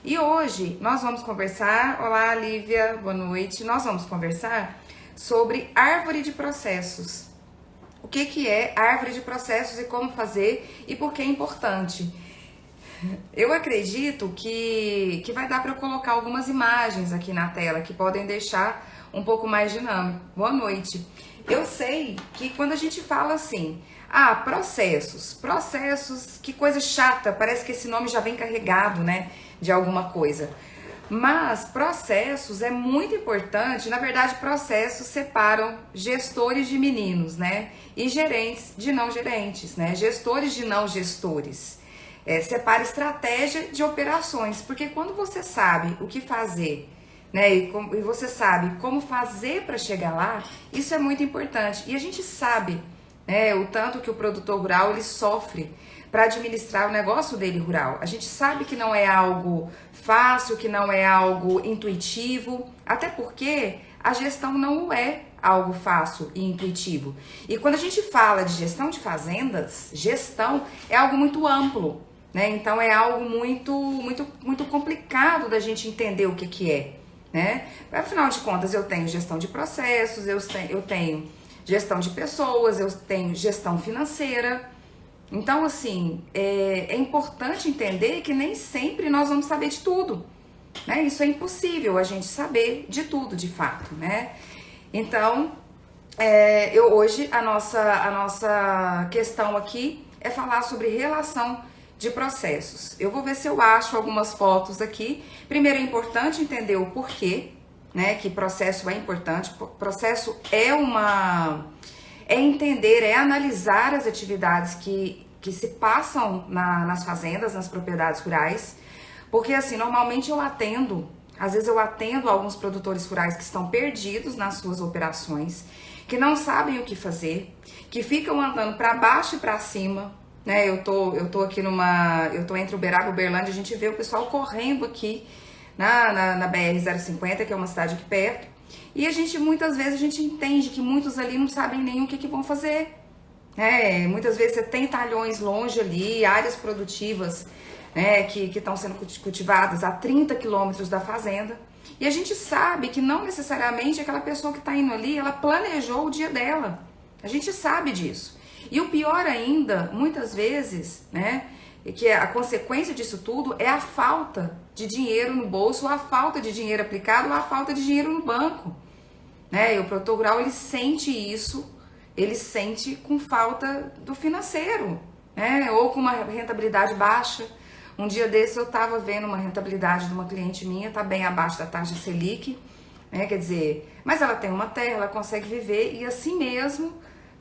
E hoje nós vamos conversar, olá Lívia, boa noite, nós vamos conversar sobre árvore de processos. O que é árvore de processos e como fazer e por que é importante. Eu acredito que vai dar para eu colocar algumas imagens aqui na tela que podem deixar um pouco mais dinâmico. Boa noite. Eu sei que quando a gente fala assim, processos, que coisa chata, parece que esse nome já vem carregado, né, de alguma coisa. Mas processos é muito importante, na verdade processos separam gestores de meninos, né, e gerentes de não gerentes, né, gestores de não gestores. Separa estratégia de operações, porque quando você sabe o que fazer, né, e você sabe como fazer para chegar lá, isso é muito importante. E a gente sabe, né, o tanto que o produtor rural ele sofre para administrar o negócio dele rural. A gente sabe que não é algo fácil, que não é algo intuitivo, até porque a gestão não é algo fácil e intuitivo. E quando a gente fala de gestão de fazendas, gestão é algo muito amplo, né? Então é algo muito complicado da gente entender o que é, né? Afinal de contas, eu tenho gestão de processos, eu tenho gestão de pessoas, eu tenho gestão financeira. Então, assim, é importante entender que nem sempre nós vamos saber de tudo, né? Isso é impossível a gente saber de tudo, de fato, né? Então, hoje a nossa questão aqui é falar sobre relação de processos. Eu vou ver se eu acho algumas fotos aqui. Primeiro é importante entender o porquê, né? Que processo é importante. Processo é entender, é analisar as atividades que se passam nas fazendas, nas propriedades rurais, porque assim, normalmente às vezes eu atendo alguns produtores rurais que estão perdidos nas suas operações, que não sabem o que fazer, que ficam andando para baixo e para cima, né? Eu tô aqui eu tô entre Uberaba e Uberlândia, a gente vê o pessoal correndo aqui na BR-050, que é uma cidade aqui perto, e muitas vezes a gente entende que muitos ali não sabem nem o que vão fazer. Muitas vezes você tem talhões longe ali, áreas produtivas, né, que estão sendo cultivadas a 30 quilômetros da fazenda, e a gente sabe que não necessariamente aquela pessoa que está indo ali, ela planejou o dia dela, a gente sabe disso. E o pior ainda, muitas vezes, né, que a consequência disso tudo é a falta de dinheiro no bolso, ou a falta de dinheiro aplicado, ou a falta de dinheiro no banco, né? E o produtor rural, ele sente isso, ele sente com falta do financeiro, né? Ou com uma rentabilidade baixa. Um dia desses eu estava vendo uma rentabilidade de uma cliente minha, tá bem abaixo da taxa Selic, né? Quer dizer, mas ela tem uma terra, ela consegue viver e assim mesmo,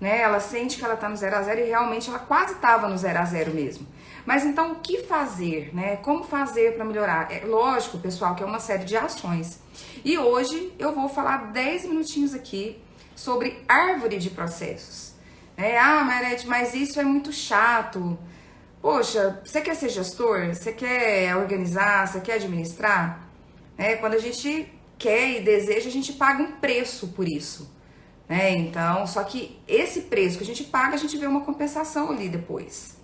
né? Ela sente que ela tá no 0 a 0 e realmente ela quase estava no 0 a 0 mesmo. Mas então o que fazer, né? Como fazer para melhorar? É lógico, pessoal, que é uma série de ações. E hoje eu vou falar 10 minutinhos aqui sobre árvore de processos. Marete, mas isso é muito chato. Poxa, você quer ser gestor? Você quer organizar? Você quer administrar? Quando a gente quer e deseja, a gente paga um preço por isso. Então, só que esse preço que a gente paga, a gente vê uma compensação ali depois.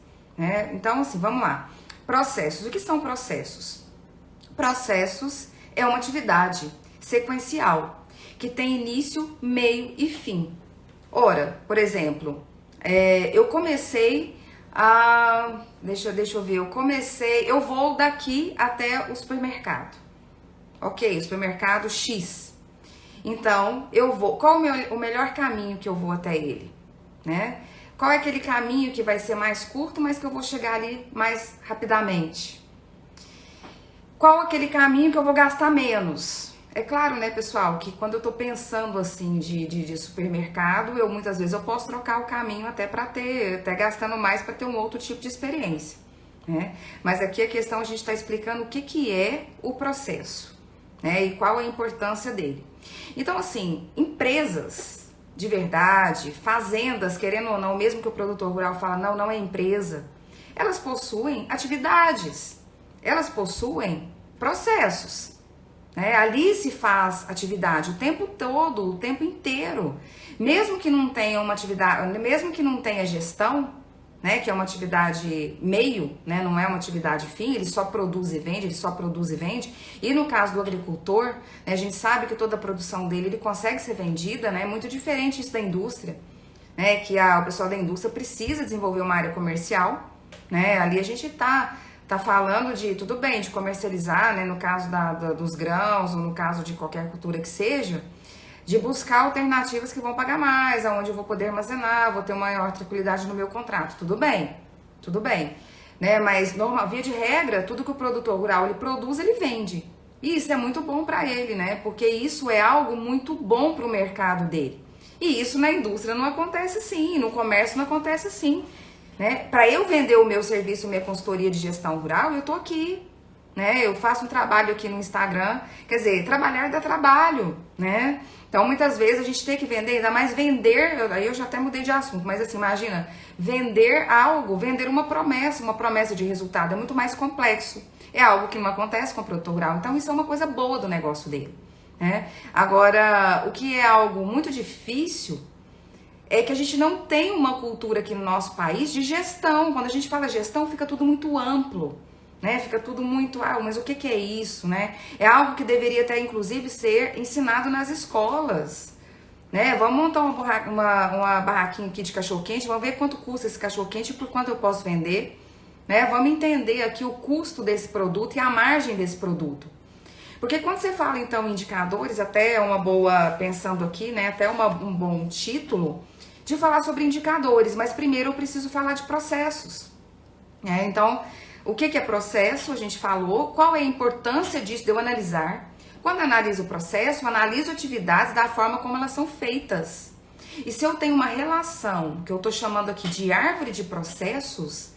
Então, assim, vamos lá. Processos. O que são processos? Processos é uma atividade sequencial que tem início, meio e fim. Ora, por exemplo, eu comecei a... Deixa eu ver. Eu vou daqui até o supermercado. Ok, o supermercado X. Então, eu vou... Qual o melhor caminho que eu vou até ele? Né? Qual é aquele caminho que vai ser mais curto, mas que eu vou chegar ali mais rapidamente? Qual aquele caminho que eu vou gastar menos? É claro, né, pessoal, que quando eu tô pensando assim de supermercado, muitas vezes eu posso trocar o caminho até gastando mais para ter um outro tipo de experiência, né? Mas aqui a questão, a gente está explicando o que é o processo, né, e qual a importância dele. Então, assim, empresas de verdade, fazendas, querendo ou não, mesmo que o produtor rural fala, não é empresa, elas possuem atividades, elas possuem processos, né? Ali se faz atividade o tempo todo, o tempo inteiro, mesmo que não tenha uma atividade, mesmo que não tenha gestão, né, que é uma atividade meio, né, não é uma atividade fim, ele só produz e vende, ele só produz e vende. E no caso do agricultor, né, a gente sabe que toda a produção dele ele consegue ser vendida, né, muito diferente isso da indústria, né, que o pessoal da indústria precisa desenvolver uma área comercial, né, ali a gente tá falando de, tudo bem, de comercializar, né, no caso dos grãos, ou no caso de qualquer cultura que seja, de buscar alternativas que vão pagar mais, aonde eu vou poder armazenar, vou ter uma maior tranquilidade no meu contrato. Tudo bem, né? Mas, via de regra, tudo que o produtor rural ele produz, ele vende. E isso é muito bom para ele, né? Porque isso é algo muito bom para o mercado dele. E isso na indústria não acontece assim, no comércio não acontece assim, né? Para eu vender o meu serviço, minha consultoria de gestão rural, eu tô aqui, né? Eu faço um trabalho aqui no Instagram, quer dizer, trabalhar dá trabalho, né? Então, muitas vezes a gente tem que vender, ainda mais vender, aí eu já até mudei de assunto, mas assim, imagina, vender algo, vender uma promessa de resultado é muito mais complexo. É algo que não acontece com o produtor rural, então isso é uma coisa boa do negócio dele, né? Agora, o que é algo muito difícil é que a gente não tem uma cultura aqui no nosso país de gestão. Quando a gente fala gestão, fica tudo muito amplo, né? Fica tudo muito, mas o que é isso, né? É algo que deveria até, inclusive, ser ensinado nas escolas, né? Vamos montar uma barraquinha aqui de cachorro-quente, vamos ver quanto custa esse cachorro-quente e por quanto eu posso vender, né? Vamos entender aqui o custo desse produto e a margem desse produto. Porque quando você fala, então, em indicadores, até é uma boa, pensando aqui, né? Até um bom título de falar sobre indicadores, mas primeiro eu preciso falar de processos, né? Então, o que é processo? A gente falou. Qual é a importância disso, de eu analisar? Quando eu analiso o processo, eu analiso atividades da forma como elas são feitas. E se eu tenho uma relação, que eu estou chamando aqui de árvore de processos,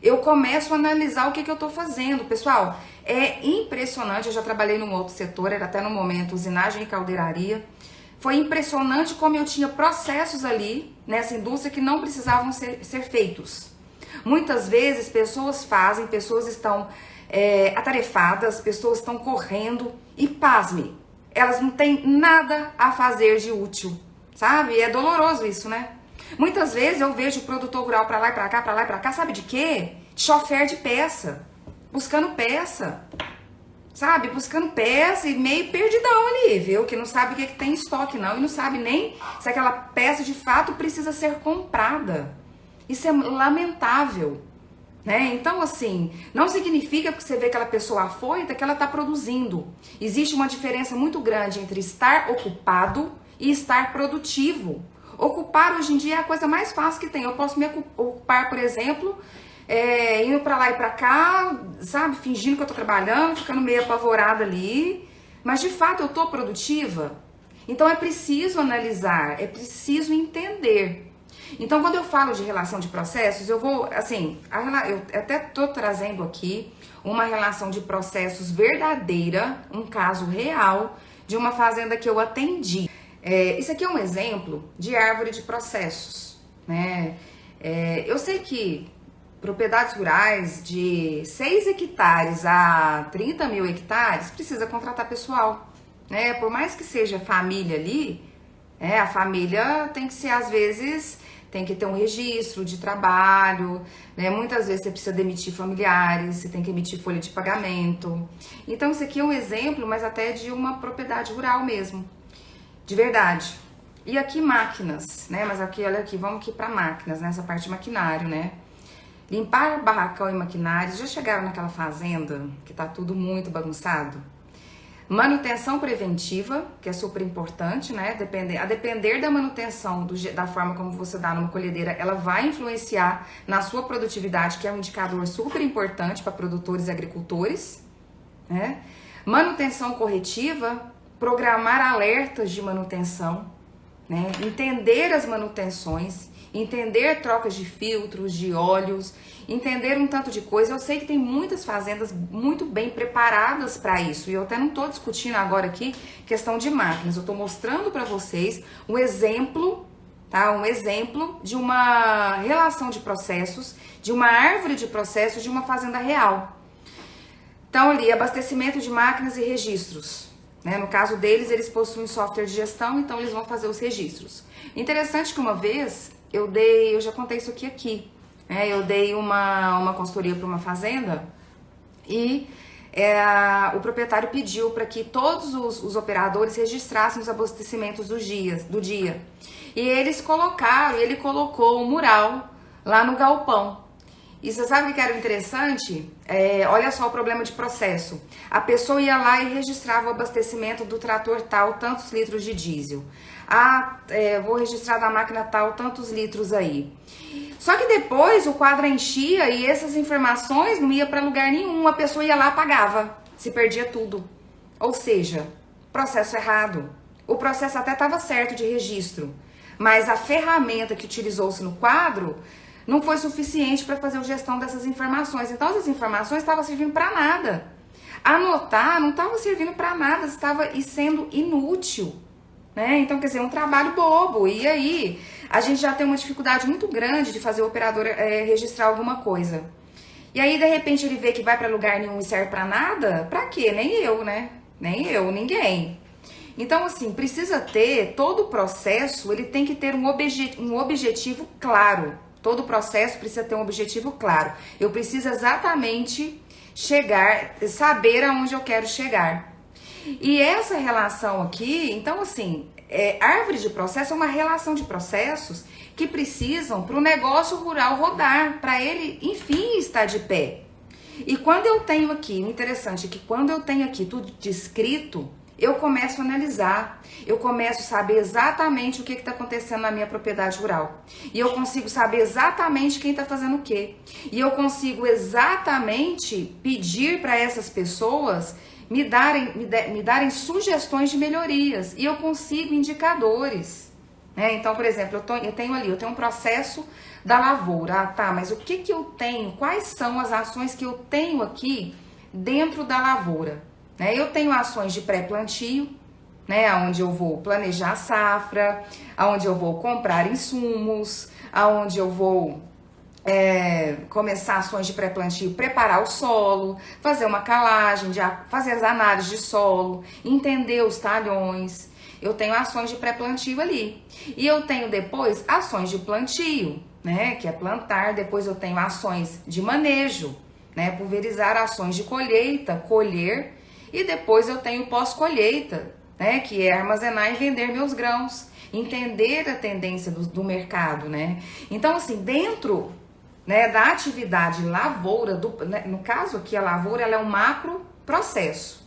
eu começo a analisar o que eu estou fazendo. Pessoal, é impressionante. Eu já trabalhei num outro setor, era até no momento usinagem e caldeiraria. Foi impressionante como eu tinha processos ali, nessa indústria, que não precisavam ser feitos. Muitas vezes pessoas estão atarefadas, pessoas estão correndo e, pasme, elas não têm nada a fazer de útil, sabe? É doloroso isso, né? Muitas vezes eu vejo o produtor rural pra lá e pra cá, sabe de quê? Chofer de peça, buscando peça, sabe? Buscando peça e meio perdidão ali, viu? Que não sabe o que tem em estoque não, e não sabe nem se aquela peça de fato precisa ser comprada. Isso é lamentável, né? Então, assim, não significa que você vê aquela pessoa afoita que ela está produzindo. Existe uma diferença muito grande entre estar ocupado e estar produtivo. Ocupar hoje em dia é a coisa mais fácil que tem. Eu posso me ocupar, por exemplo, indo para lá e para cá, sabe? Fingindo que eu tô trabalhando, ficando meio apavorada ali. Mas, de fato, eu tô produtiva? Então, é preciso analisar, é preciso entender. Então, quando eu falo de relação de processos, eu vou, assim, eu até tô trazendo aqui uma relação de processos verdadeira, um caso real de uma fazenda que eu atendi. Isso aqui é um exemplo de árvore de processos, né? Eu sei que propriedades rurais de 6 hectares a 30 mil hectares precisa contratar pessoal, né? Por mais que seja família ali, a família tem que ser, às vezes, tem que ter um registro de trabalho, né? Muitas vezes você precisa demitir familiares, você tem que emitir folha de pagamento. Então, isso aqui é um exemplo, mas até de uma propriedade rural mesmo, de verdade. E aqui máquinas, né? Mas aqui, olha aqui, vamos aqui para máquinas, né? Essa parte de maquinário, né? Limpar barracão e maquinários. Já chegaram naquela fazenda que tá tudo muito bagunçado? Manutenção preventiva, que é super importante, né? A depender da manutenção, da forma como você dá numa colhedeira, ela vai influenciar na sua produtividade, que é um indicador super importante para produtores e agricultores, né? Manutenção corretiva, programar alertas de manutenção, né? Entender as manutenções, entender trocas de filtros, de óleos, entender um tanto de coisa. Eu sei que tem muitas fazendas muito bem preparadas para isso, e eu até não estou discutindo agora aqui questão de máquinas, eu estou mostrando para vocês um exemplo, tá? Um exemplo de uma relação de processos, de uma árvore de processos de uma fazenda real. Então, ali, abastecimento de máquinas e registros, né? No caso deles, eles possuem software de gestão, então eles vão fazer os registros. Interessante que uma vez eu já contei isso aqui, Eu dei uma consultoria para uma fazenda e o proprietário pediu para que todos os operadores registrassem os abastecimentos do dia. E ele colocou um mural lá no galpão. E você sabe o que era interessante? Olha só o problema de processo. A pessoa ia lá e registrava o abastecimento do trator tal, tantos litros de diesel. Vou registrar da máquina tal, tantos litros aí. Só que depois o quadro enchia e essas informações não iam para lugar nenhum. A pessoa ia lá e apagava, se perdia tudo. Ou seja, processo errado. O processo até estava certo de registro, mas a ferramenta que utilizou-se no quadro não foi suficiente para fazer a gestão dessas informações. Então, essas informações estavam servindo para nada. Anotar não estava servindo para nada, estava sendo inútil. Então, quer dizer, um trabalho bobo. E aí, a gente já tem uma dificuldade muito grande de fazer o operador registrar alguma coisa. E aí, de repente, ele vê que vai para lugar nenhum e serve para nada. Para quê? Nem eu, né? Nem eu, ninguém. Então, assim, precisa ter, todo o processo, ele tem que ter um objetivo claro. Todo processo precisa ter um objetivo claro. Eu preciso exatamente saber aonde eu quero chegar. E essa relação aqui, então assim, árvore de processo é uma relação de processos que precisam para o negócio rural rodar, para ele, enfim, estar de pé. E quando eu tenho aqui, o interessante é que quando eu tenho aqui tudo descrito, eu começo a analisar, eu começo a saber exatamente o que está acontecendo na minha propriedade rural. E eu consigo saber exatamente quem está fazendo o quê. E eu consigo exatamente pedir para essas pessoas me darem sugestões de melhorias. E eu consigo indicadores. Então, por exemplo, eu tenho um processo da lavoura. Mas o que eu tenho? Quais são as ações que eu tenho aqui dentro da lavoura? Eu tenho ações de pré-plantio, onde eu vou planejar a safra, onde eu vou comprar insumos, onde eu vou começar ações de pré-plantio, preparar o solo, fazer uma calagem, fazer as análises de solo, entender os talhões. Eu tenho ações de pré-plantio ali. E eu tenho depois ações de plantio, que é plantar. Depois eu tenho ações de manejo, pulverizar, ações de colheita, colher. E depois eu tenho pós-colheita, que é armazenar e vender meus grãos, entender a tendência do mercado, Então, assim, dentro da atividade lavoura, no caso aqui a lavoura, ela é um macro processo.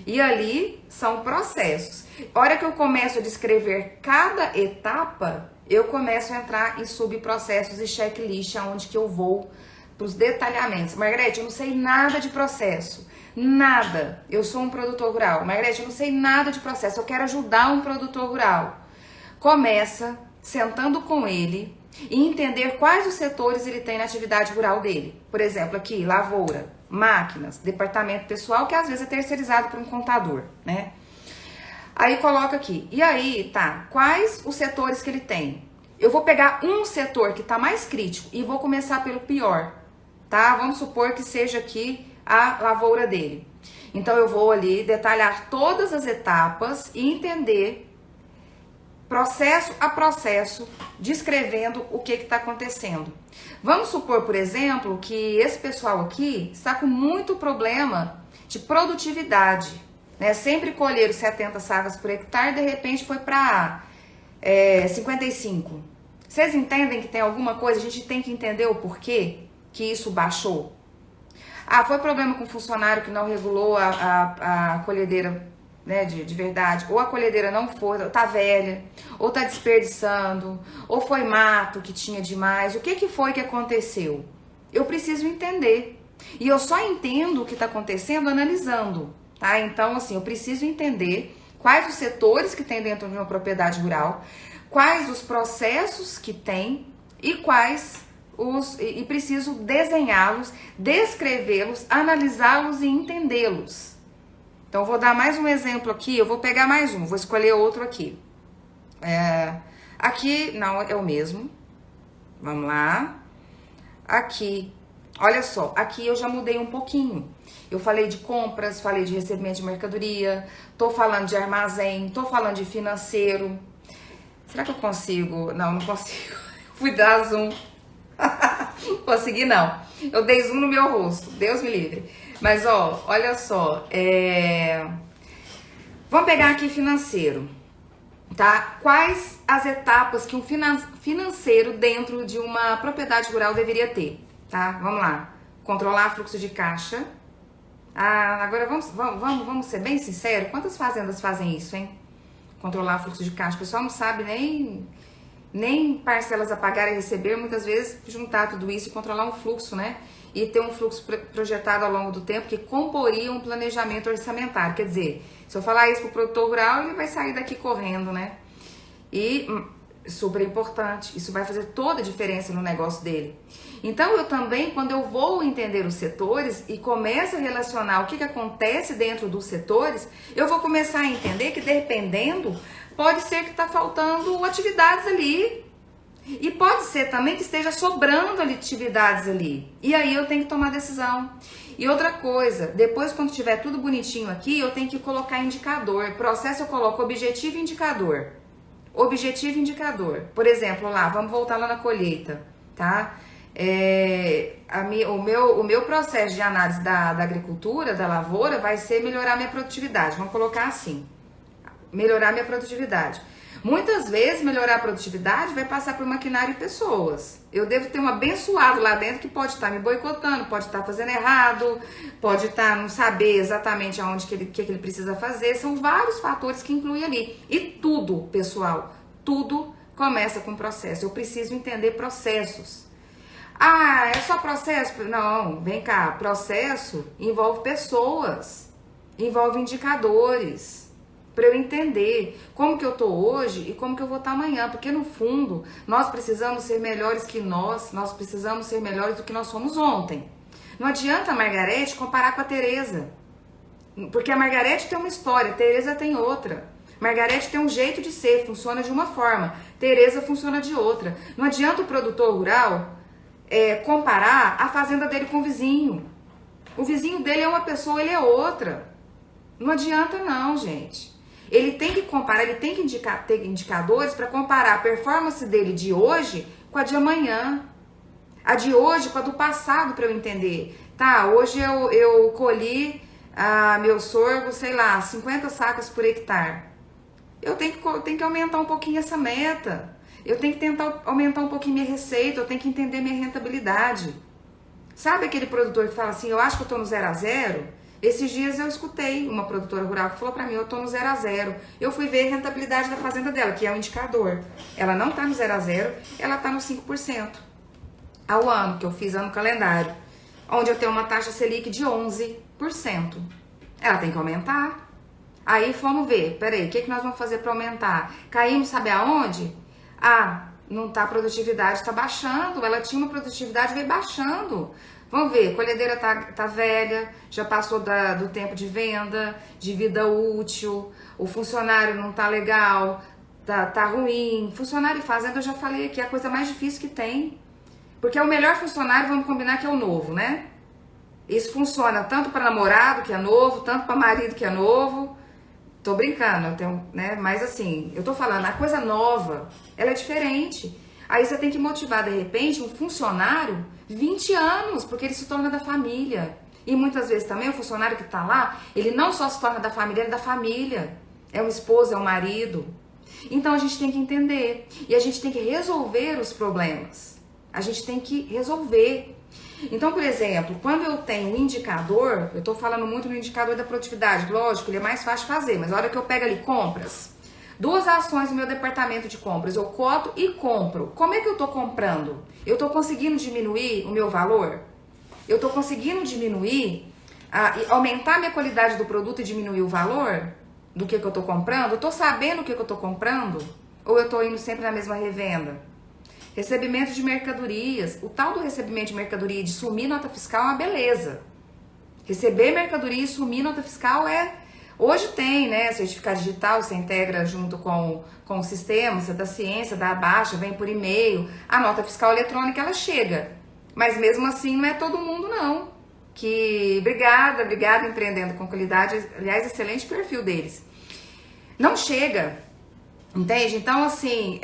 E ali são processos. A hora que eu começo a descrever cada etapa, eu começo a entrar em subprocessos e checklist, onde que eu vou para os detalhamentos. Margarete, eu não sei nada de processo. Nada. Eu sou um produtor rural. Margarete, eu não sei nada de processo. Eu quero ajudar um produtor rural. Começa sentando com ele e entender quais os setores ele tem na atividade rural dele. Por exemplo, aqui, lavoura, máquinas, departamento pessoal, que às vezes é terceirizado por um contador, Aí coloca aqui. E aí, quais os setores que ele tem? Eu vou pegar um setor que está mais crítico e vou começar pelo pior, Vamos supor que seja aqui a lavoura dele. Então eu vou ali detalhar todas as etapas e entender processo a processo, descrevendo o que está acontecendo. Vamos supor, por exemplo, que esse pessoal aqui está com muito problema de produtividade, Sempre colheram 70 sacas por hectare, de repente foi para 55. Vocês entendem que tem alguma coisa? A gente tem que entender o porquê que isso baixou. Foi problema com o funcionário que não regulou a colhedeira, de verdade. Ou a colhedeira não foi, ou tá velha, ou tá desperdiçando, ou foi mato que tinha demais. O que foi que aconteceu? Eu preciso entender. E eu só entendo o que tá acontecendo analisando, Então, assim, eu preciso entender quais os setores que tem dentro de uma propriedade rural, quais os processos que tem e e preciso desenhá-los, descrevê-los, analisá-los e entendê-los. Então, vou dar mais um exemplo aqui, eu vou pegar mais um, vou escolher outro aqui. Aqui, não, é o mesmo. Vamos lá. Aqui, olha só, aqui eu já mudei um pouquinho. Eu falei de compras, falei de recebimento de mercadoria, tô falando de armazém, tô falando de financeiro. Será que eu consigo? Não consigo. Fui dar zoom. Consegui não. Eu dei zoom no meu rosto. Deus me livre. Mas, ó, olha só. Vamos pegar aqui financeiro. Tá? Quais as etapas que um financeiro dentro de uma propriedade rural deveria ter? Tá? Vamos lá. Controlar fluxo de caixa. Agora vamos ser bem sinceros. Quantas fazendas fazem isso, hein? Controlar fluxo de caixa. O pessoal não sabe nem parcelas a pagar e receber. Muitas vezes juntar tudo isso e controlar um fluxo, né? E ter um fluxo projetado ao longo do tempo que comporia um planejamento orçamentário. Quer dizer, se eu falar isso pro produtor rural, ele vai sair daqui correndo, né? E super importante, isso vai fazer toda a diferença no negócio dele. Então eu também, quando eu vou entender os setores e começo a relacionar o que acontece dentro dos setores, eu vou começar a entender que dependendo, pode ser que está faltando atividades ali. E pode ser também que esteja sobrando atividades ali. E aí eu tenho que tomar decisão. E outra coisa, depois quando tiver tudo bonitinho aqui, eu tenho que colocar indicador. Processo eu coloco objetivo e indicador. Objetivo e indicador. Por exemplo, lá, vamos voltar lá na colheita, tá? O meu processo de análise da agricultura, da lavoura, vai ser melhorar minha produtividade. Vamos colocar assim. Melhorar minha produtividade. Muitas vezes, melhorar a produtividade vai passar por maquinário e pessoas. Eu devo ter um abençoado lá dentro que pode estar me boicotando, pode estar fazendo errado, pode estar não saber exatamente aonde que ele precisa fazer. São vários fatores que incluem ali. E tudo, pessoal, tudo começa com processo. Eu preciso entender processos. É só processo? Não, vem cá. Processo envolve pessoas, envolve indicadores. Para eu entender como que eu tô hoje e como que eu vou estar amanhã, porque no fundo nós precisamos ser melhores que nós precisamos ser melhores do que nós fomos ontem. Não adianta a Margarete comparar com a Tereza, porque a Margarete tem uma história, a Tereza tem outra. Margarete tem um jeito de ser, funciona de uma forma, Tereza funciona de outra. Não adianta o produtor rural comparar a fazenda dele com o vizinho. O vizinho dele é uma pessoa, ele é outra. Não adianta não, gente. Ele tem que comparar, ele tem que ter indicadores para comparar a performance dele de hoje com a de amanhã. A de hoje com a do passado, para eu entender. Tá, hoje eu colhi meu sorgo, sei lá, 50 sacas por hectare. Eu tenho que aumentar um pouquinho essa meta. Eu tenho que tentar aumentar um pouquinho minha receita, eu tenho que entender minha rentabilidade. Sabe aquele produtor que fala assim, eu acho que eu tô no 0 a 0? Esses dias eu escutei uma produtora rural que falou pra mim, eu tô no 0 a 0. Eu fui ver a rentabilidade da fazenda dela, que é um indicador. Ela não tá no 0 a 0, ela tá no 5% ao ano, que eu fiz ano calendário, onde eu tenho uma taxa Selic de 11%. Ela tem que aumentar. Aí fomos ver, peraí, o que nós vamos fazer pra aumentar? Caímos, sabe aonde? Não tá, a produtividade tá baixando, ela tinha uma produtividade, veio baixando. Vamos ver, a colhedeira tá velha, já passou do tempo de venda, de vida útil, o funcionário não tá legal, tá ruim. Funcionário e fazenda, eu já falei aqui, é a coisa mais difícil que tem. Porque é o melhor funcionário, vamos combinar que é o novo, né? Isso funciona tanto para namorado, que é novo, tanto para marido, que é novo. Tô brincando, né? Mas assim, eu tô falando, a coisa nova, ela é diferente. Aí você tem que motivar, de repente, um funcionário 20 anos, porque ele se torna da família. E muitas vezes também o funcionário que tá lá, ele não só se torna da família, ele é da família. É um esposo, é um marido. Então a gente tem que entender. E a gente tem que resolver os problemas. A gente tem que resolver. Então, por exemplo, quando eu tenho um indicador, eu tô falando muito no indicador da produtividade, lógico, ele é mais fácil de fazer, mas a hora que eu pego ali compras, 2 ações no meu departamento de compras, eu coto e compro. Como é que eu tô comprando? Eu tô conseguindo diminuir o meu valor? Eu tô conseguindo diminuir, aumentar minha qualidade do produto e diminuir o valor do que eu tô comprando? Eu tô sabendo o que eu tô comprando? Ou eu tô indo sempre na mesma revenda? Recebimento de mercadorias. O tal do recebimento de mercadoria e de sumir nota fiscal é uma beleza. Receber mercadoria e sumir nota fiscal Hoje tem, né, certificado digital, você integra junto com o sistema, você dá ciência, dá a baixa, vem por e-mail. A nota fiscal eletrônica, ela chega. Mas mesmo assim, não é todo mundo, não. Obrigada, Empreendendo com Qualidade. Aliás, excelente perfil deles. Não chega. Entende? Então, assim,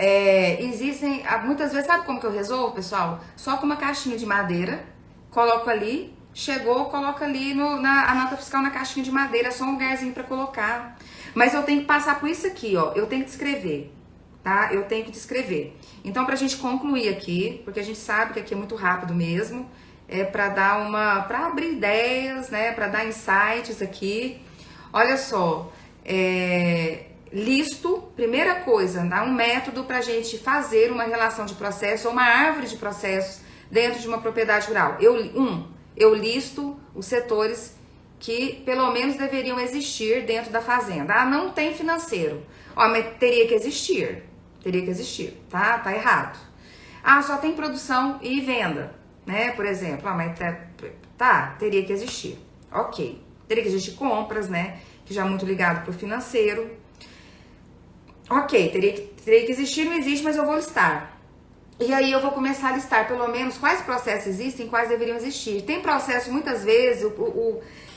existem, muitas vezes, sabe como que eu resolvo, pessoal? Só com uma caixinha de madeira, coloco ali, chegou, coloca ali a nota fiscal na caixinha de madeira, é só um lugarzinho pra colocar. Mas eu tenho que passar por isso aqui, ó, eu tenho que descrever, tá? Eu tenho que descrever. Então, pra gente concluir aqui, porque a gente sabe que aqui é muito rápido mesmo, pra pra abrir ideias, né, pra dar insights aqui. Olha só, listo, primeira coisa, dá um método para a gente fazer uma relação de processo ou uma árvore de processos dentro de uma propriedade rural. Eu listo os setores que pelo menos deveriam existir dentro da fazenda. Ah, não tem financeiro. Ó, mas teria que existir, tá? Tá errado. Ah, só tem produção e venda, né? Por exemplo, mas teria que existir. Ok. Teria que existir compras, né? Que já é muito ligado pro financeiro. Ok, teria que existir, não existe, mas eu vou listar. E aí eu vou começar a listar pelo menos quais processos existem, quais deveriam existir. Tem processo, muitas vezes,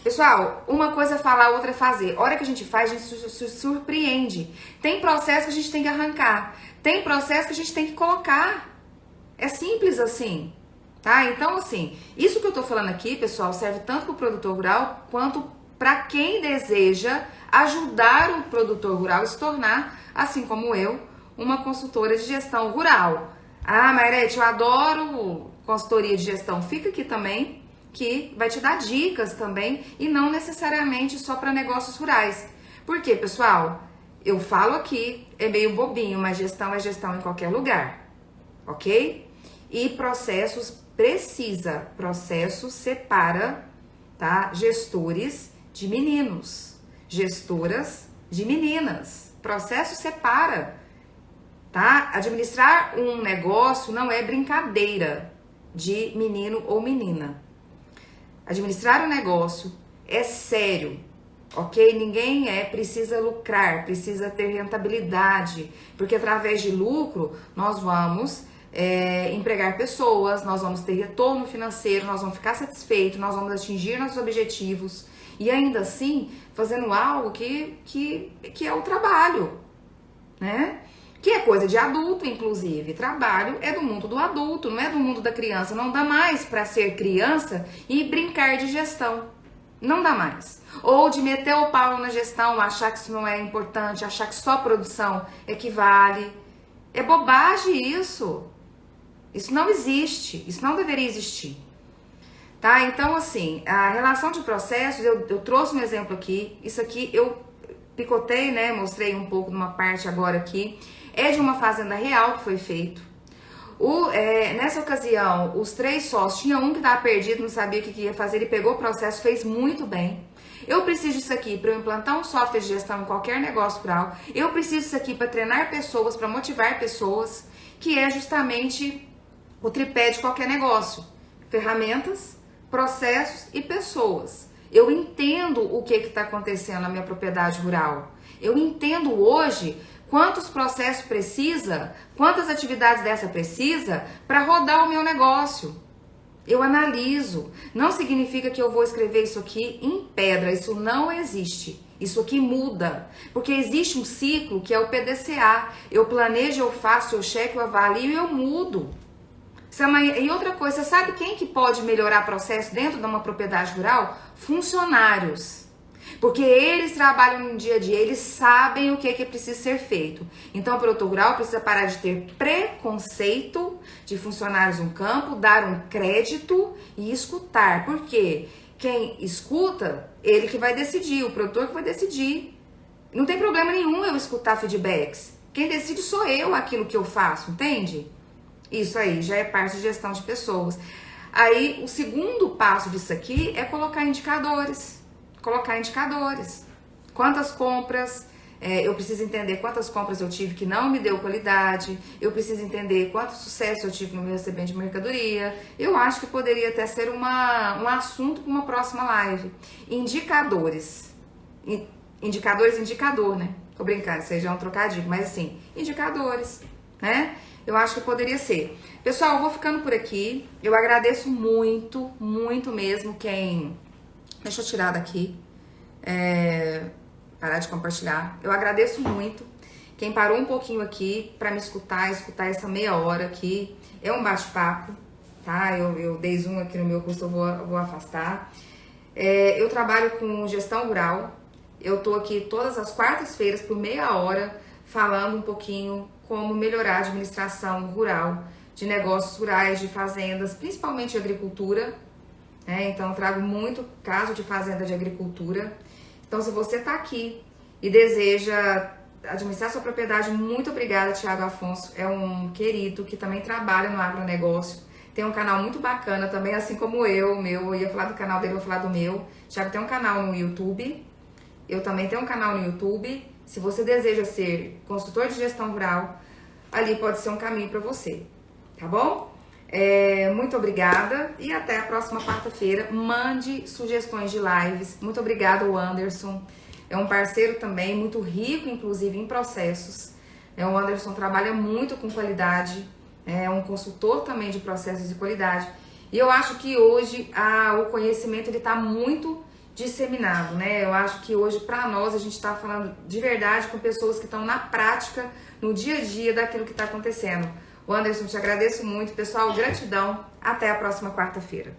pessoal, uma coisa é falar, outra é fazer. A hora que a gente faz, a gente se surpreende. Tem processo que a gente tem que arrancar. Tem processo que a gente tem que colocar. É simples assim, tá? Então, assim, isso que eu tô falando aqui, pessoal, serve tanto pro produtor rural quanto para quem deseja ajudar o produtor rural a se tornar, assim como eu, uma consultora de gestão rural. Ah, Mairete, eu adoro consultoria de gestão. Fica aqui também, que vai te dar dicas também e não necessariamente só para negócios rurais. Por quê, pessoal? Eu falo aqui, é meio bobinho, mas gestão é gestão em qualquer lugar, ok? E processos separa, tá? Gestores de meninos, gestoras de meninas. Processo separa, tá? Administrar um negócio não é brincadeira de menino ou menina. Administrar um negócio é sério, ok? Ninguém precisa lucrar, precisa ter rentabilidade, porque através de lucro nós vamos empregar pessoas, nós vamos ter retorno financeiro, nós vamos ficar satisfeitos, nós vamos atingir nossos objetivos e ainda assim fazendo algo que é o trabalho, né? Que é coisa de adulto, inclusive. Trabalho é do mundo do adulto, não é do mundo da criança. Não dá mais para ser criança e brincar de gestão. Não dá mais. Ou de meter o pau na gestão, achar que isso não é importante, achar que só produção equivale. É bobagem isso. Isso não existe. Isso não deveria existir. Tá? Então, assim, a relação de processos, eu trouxe um exemplo aqui. Isso aqui eu picotei, né? Mostrei um pouco de uma parte agora aqui. É de uma fazenda real que foi feito. Nessa ocasião, os 3 sócios, tinha um que estava perdido, não sabia o que ia fazer, ele pegou o processo, fez muito bem. Eu preciso disso aqui para eu implantar um software de gestão em qualquer negócio rural. Eu preciso disso aqui para treinar pessoas, para motivar pessoas, que é justamente o tripé de qualquer negócio. Ferramentas, processos e pessoas. Eu entendo o que está acontecendo na minha propriedade rural. Eu entendo hoje quantos processos precisa, quantas atividades dessa precisa para rodar o meu negócio. Eu analiso. Não significa que eu vou escrever isso aqui em pedra. Isso não existe. Isso aqui muda. Porque existe um ciclo que é o PDCA. Eu planejo, eu faço, eu checo, eu avalio e eu mudo. E outra coisa, você sabe quem que pode melhorar processo dentro de uma propriedade rural? Funcionários. Porque eles trabalham no dia a dia, eles sabem o que é preciso ser feito. Então, o produtor rural precisa parar de ter preconceito de funcionários no campo, dar um crédito e escutar. Por quê? Quem escuta, ele que vai decidir, o produtor que vai decidir. Não tem problema nenhum eu escutar feedbacks. Quem decide sou eu aquilo que eu faço, entende? Isso aí já é parte de gestão de pessoas. Aí, o segundo passo disso aqui é colocar indicadores. Quantas compras, eu preciso entender quantas compras eu tive que não me deu qualidade, eu preciso entender quanto sucesso eu tive no meu recebimento de mercadoria. Eu acho que poderia até ser um assunto para uma próxima live. Indicadores. Indicador, né? Tô brincando, isso aí já é um trocadilho, mas assim, indicadores, né? Eu acho que poderia ser. Pessoal, eu vou ficando por aqui. Eu agradeço muito, muito mesmo quem... Deixa eu tirar daqui. Parar de compartilhar. Eu agradeço muito Quem parou um pouquinho aqui para me escutar essa meia hora aqui, é um bate-papo, tá? Eu dei zoom aqui no meu curso, eu vou afastar. Eu trabalho com gestão rural, eu tô aqui todas as quartas-feiras por meia hora falando um pouquinho como melhorar a administração rural, de negócios rurais, de fazendas, principalmente de agricultura, né? Então eu trago muito caso de fazenda de agricultura. Então se você tá aqui e deseja administrar sua propriedade, muito obrigada, Thiago Afonso, é um querido que também trabalha no agronegócio, tem um canal muito bacana também, assim como eu ia falar do canal dele, eu vou falar do meu. Thiago tem um canal no YouTube, eu também tenho um canal no YouTube. Se você deseja ser consultor de gestão rural, ali pode ser um caminho para você, tá bom? Muito obrigada e até a próxima quarta-feira. Mande sugestões de lives. Muito obrigada, o Anderson. É um parceiro também, muito rico, inclusive, em processos. O Anderson trabalha muito com qualidade, é um consultor também de processos de qualidade. E eu acho que hoje o conhecimento está muito disseminado, né? Eu acho que hoje, para nós, a gente está falando de verdade com pessoas que estão na prática, no dia a dia daquilo que está acontecendo. O Anderson, te agradeço muito. Pessoal, gratidão. Até a próxima quarta-feira.